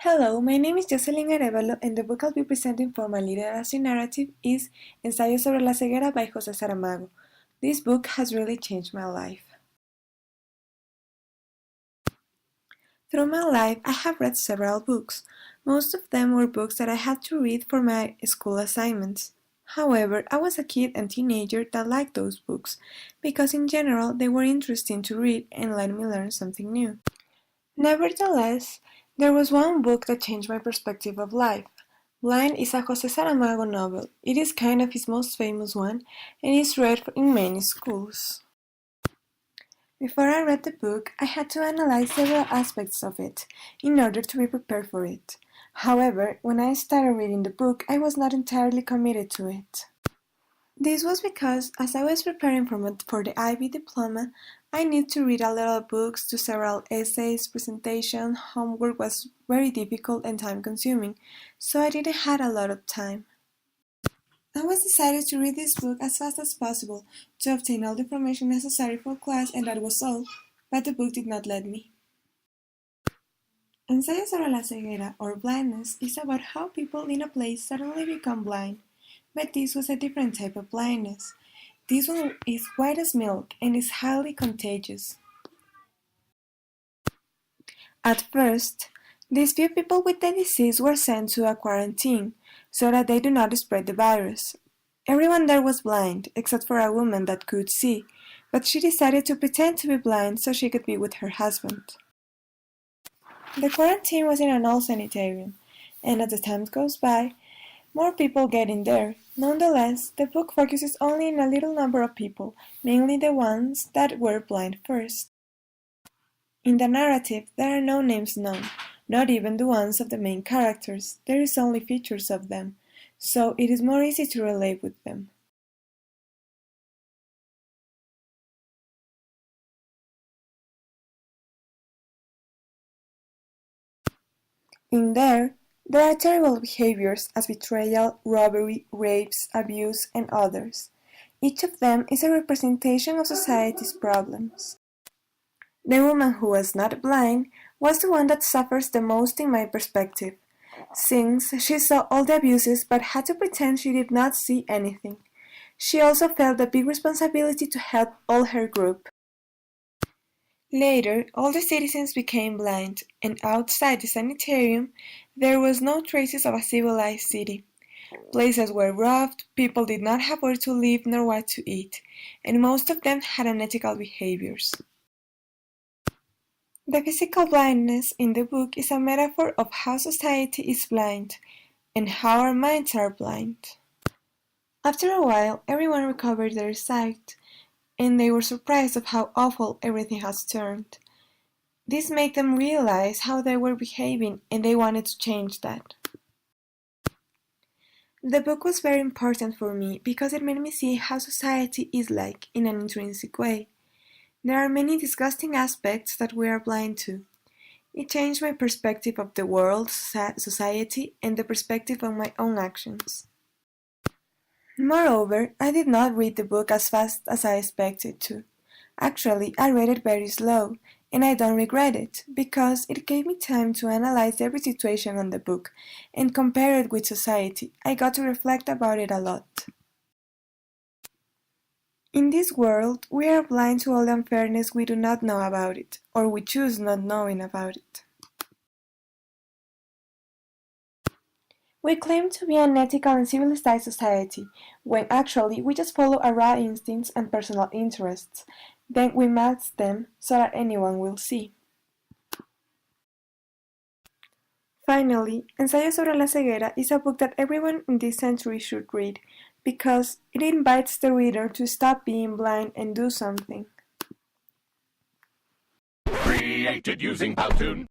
Hello, my name is Jocelyn Arevalo and the book I'll be presenting for my literacy narrative is Ensayo sobre la ceguera by José Saramago. This book has really changed my life. Through my life, I have read several books. Most of them were books that I had to read for my school assignments. However, I was a kid and teenager that liked those books, because in general they were interesting to read and let me learn something new. Nevertheless, there was one book that changed my perspective of life. Blind is a José Saramago novel. It is kind of his most famous one and is read in many schools. Before I read the book, I had to analyze several aspects of it in order to be prepared for it. However, when I started reading the book, I was not entirely committed to it. This was because, as I was preparing for the IB diploma, I needed to read a lot of books, do several essays, presentation, homework was very difficult and time-consuming, so I didn't have a lot of time. I was decided to read this book as fast as possible to obtain all the information necessary for class, and that was all, but the book did not let me. Ensayo sobre la ceguera, or blindness, is about how people in a place suddenly become blind. But this was a different type of blindness. This one is white as milk and is highly contagious. At first, these few people with the disease were sent to a quarantine so that they do not spread the virus. Everyone there was blind, except for a woman that could see, but she decided to pretend to be blind so she could be with her husband. The quarantine was in an old sanitarium, and as the time goes by, more people get in there. Nonetheless, the book focuses only on a little number of people, mainly the ones that were blind first. In the narrative, there are no names known, not even the ones of the main characters. There is only features of them, so it is more easy to relate with them. There are terrible behaviors as betrayal, robbery, rapes, abuse, and others. Each of them is a representation of society's problems. The woman who was not blind was the one that suffers the most in my perspective, since she saw all the abuses but had to pretend she did not see anything. She also felt the big responsibility to help all her group. Later, all the citizens became blind, and outside the sanitarium, there was no traces of a civilized city. Places were roughed, people did not have where to live nor what to eat, and most of them had unethical behaviors. The physical blindness in the book is a metaphor of how society is blind, and how our minds are blind. After a while, everyone recovered their sight, and they were surprised of how awful everything has turned. This made them realize how they were behaving, and they wanted to change that. The book was very important for me because it made me see how society is like in an intrinsic way. There are many disgusting aspects that we are blind to. It changed my perspective of the world, society, and the perspective of my own actions. Moreover, I did not read the book as fast as I expected to. Actually, I read it very slow, and I don't regret it, because it gave me time to analyze every situation on the book and compare it with society. I got to reflect about it a lot. In this world, we are blind to all the unfairness we do not know about it, or we choose not knowing about it. We claim to be an ethical and civilized society, when actually we just follow our raw instincts and personal interests. Then we mask them so that anyone will see. Finally, Ensayo sobre la ceguera is a book that everyone in this century should read, because it invites the reader to stop being blind and do something. Created using Powtoon.